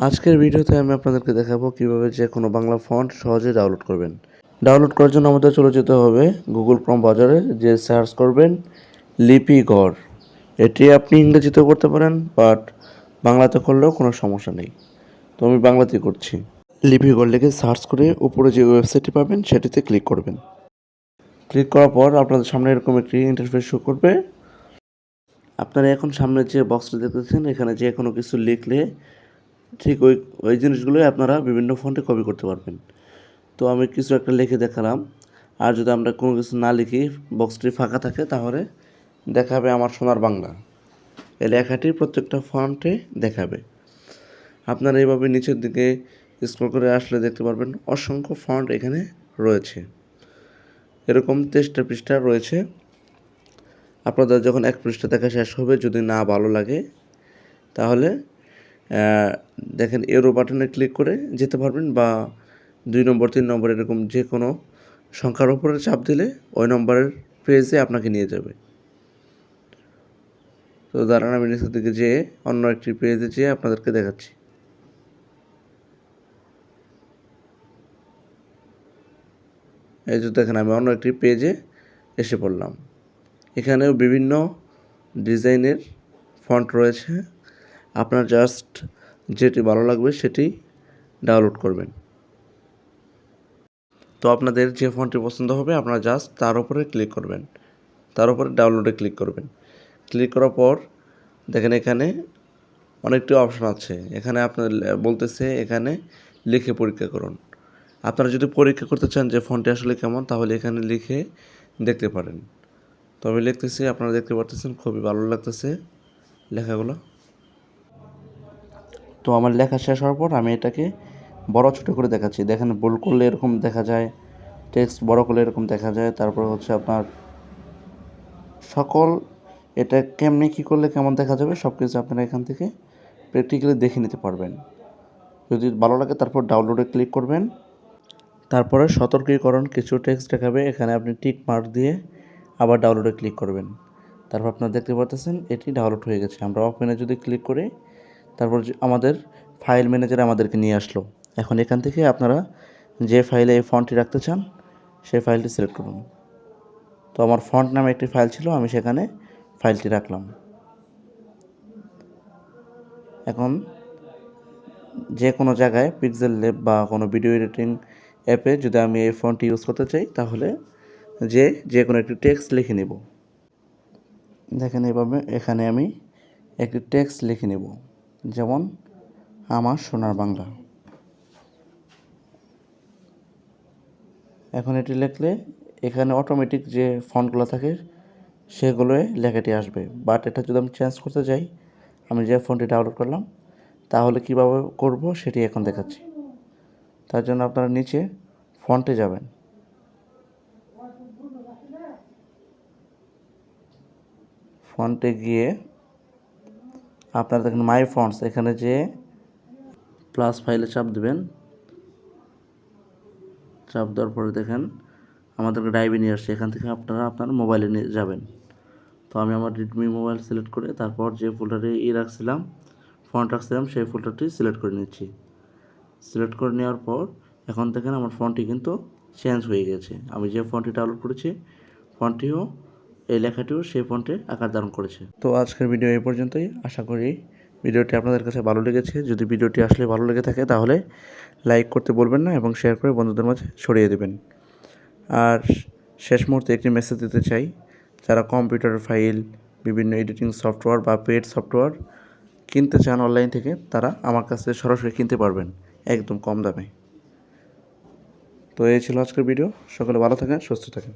আজকের ভিডিওতে আমি আপনাদেরকে দেখাবো কিভাবে যে কোনো বাংলা ফন্ট সহজে ডাউনলোড করবেন। ডাউনলোড করার জন্য আমাদের চলে যেতে হবে গুগল ক্রোম ব্রাউজারে, যে সার্চ করবেন লিপিগড়। এটি আপনি ইংরেজিতেও করতে পারেন, বাট বাংলাতে করলেও কোনো সমস্যা নেই। তো আমি বাংলাতে করছি। লিপিগড় লিখে সার্চ করে উপরে যে ওয়েবসাইটটি পাবেন সেটিতে ক্লিক করবেন। ক্লিক করার পর আপনাদের সামনে এরকম একটি ইন্টারফেস শো করবে। আপনারা এখন সামনে যে বক্সটি দেখতেছেন, এখানে যে কোনো কিছু লিখলে ঠিক ওই জিনিসগুলোই আপনারা বিভিন্ন ফন্টে কপি করতে পারবেন। তো আমি কিছু একটা লিখে দেখালাম। আর যদি আমরা কোনো কিছু না লিখি, বক্সটি ফাঁকা থাকে, তাহলে দেখাবে আমার সোনার বাংলা। এই লেখাটি প্রত্যেকটা ফন্টে দেখাবে। আপনারা এইভাবে নিচের দিকে স্ক্রল করে আসলে দেখতে পারবেন অসংখ্য ফন্ট এখানে রয়েছে। এরকম 23টা পৃষ্ঠা রয়েছে। আপনাদের যখন এক পৃষ্ঠা দেখা শেষ হবে, যদি না ভালো লাগে তাহলে দেখেন এরো বাটনে ক্লিক করে যেতে পারবেন, বা 2 নম্বর 3 নম্বর এরকম যে কোনো সংখ্যার উপরে চাপ দিলে ওই নম্বরের পেজে আপনাকে নিয়ে যাবে। তো দাঁড়ান, আমি নিচের দিকে যেয়ে অন্য একটি পেজে যেয়ে আপনাদেরকে দেখাচ্ছি। এই যে দেখেন, আমি অন্য একটি পেজে এসে পড়লাম। এখানেও বিভিন্ন ডিজাইনের ফন্ট রয়েছে। আপনার জাস্ট যেটি ভালো লাগবে সেটি ডাউনলোড করবেন। তো আপনাদের যে ফন্টটি পছন্দ হবে আপনারা জাস্ট তার উপরে ক্লিক করবেন, তার উপরে ডাউনলোডে ক্লিক করবেন। ক্লিক করার পর দেখেন এখানে অনেকটি অপশান আছে। এখানে আপনার বলতেছে এখানে লিখে পরীক্ষা করুন। আপনারা যদি পরীক্ষা করতে চান যে ফন্টটি আসলে কেমন, তাহলে এখানে লিখে দেখতে পারেন। তো আমি লিখতেছি, আপনারা দেখতে পারতেছেন খুবই ভালো লাগতেছে লেখাগুলো। তো আমার লেখা শেষ হওয়ার পর আমি এটাকে বড় ছোট করে দেখাচ্ছি। দেখেন বোল্ড করলে এরকম দেখা যায়, টেক্সট বড় করলে এরকম দেখা যায়। তারপর হচ্ছে আপনার সকল এটা কেমনে কী করলে কেমন দেখা যাবে সব কিছু আপনারা এখান থেকে প্র্যাকটিক্যালি দেখে নিতে পারবেন। যদি ভালো লাগে তারপর ডাউনলোডে ক্লিক করবেন। তারপরে সতর্কীকরণ কিছু টেক্সট দেখাবে, এখানে আপনি টিক মার্ক দিয়ে আবার ডাউনলোডে ক্লিক করবেন। তারপর আপনারা দেখতে পাচ্ছেন এটি ডাউনলোড হয়ে গেছে। আমরা ওপেনে যদি ক্লিক করি, তারপর আমাদের ফাইল ম্যানেজারে আমাদেরকে নিয়ে আসলো। এখন এখান থেকে আপনারা যে ফাইলে এই ফন্টটি রাখতে চান সেই ফাইলটি সিলেক্ট করুন। তো আমার ফন্ট নামে একটি ফাইল ছিল, আমি সেখানে ফাইলটি রাখলাম। এখন যে কোনো জায়গায় পিক্সেল ল্যাব বা কোনো ভিডিও এডিটিং অ্যাপে যদি আমি এই ফন্টটি ইউজ করতে চাই, তাহলে যে কোনো একটি টেক্সট লিখে নেব। দেখেন এভাবে এখানে আমি একটি টেক্সট লিখে নেব, যেমন আমার সোনার বাংলা। এখন এটি লিখলে এখানে অটোমেটিক যে ফন্টগুলো থাকে সেগুলোয় লেখাটি আসবে। বাট এটা যদি আমি চেঞ্জ করতে যাই, আমি যে ফন্টটি ডাউনলোড করলাম, তাহলে কীভাবে করব সেটি এখন দেখাচ্ছি। তার জন্য আপনারা নিচে ফন্টে যাবেন। ফন্টে গিয়ে আপনারা দেখেন মাই ফন্টস, এখানে যে প্লাস ফাইলে চাপ দেবেন। চাপ দেওয়ার পরে দেখেন আমাদেরকে ড্রাইভে নিয়ে আসছে। এখান থেকে আপনারা আপনার মোবাইলে নিয়ে যাবেন। তো আমি আমার রেডমি মোবাইল সিলেক্ট করে তারপর যে ফোল্ডারে রাখছিলাম, ফন্ট রাখছিলাম, সেই ফোল্ডারটি সিলেক্ট করে নিচ্ছি। সিলেক্ট করে নেওয়ার পর এখন দেখেন আমার ফন্টটি কিন্তু চেঞ্জ হয়ে গেছে। আমি যে ফন্টটি ডাউনলোড করেছি, ফন্টটিও এই লেখাটিও সেই ফন্টে আকার ধারণ করেছে। তো আজকের ভিডিও এই পর্যন্তই। আশা করি ভিডিওটি আপনাদের কাছে ভালো লেগেছে। যদি ভিডিওটি আসলে ভালো লেগে থাকে তাহলে লাইক করতে বলবেন না এবং শেয়ার করে বন্ধুদের মাঝে ছড়িয়ে দেবেন। আর শেষ মুহূর্তে একটি মেসেজ দিতে চাই, যারা কম্পিউটার ফাইল, বিভিন্ন এডিটিং সফটওয়্যার বা পেড সফটওয়্যার কিনতে চান অনলাইন থেকে, তারা আমার কাছে সরাসরি কিনতে পারবেন একদম কম দামে। তো এই ছিল আজকের ভিডিও। সকলে ভালো থাকেন, সুস্থ থাকেন।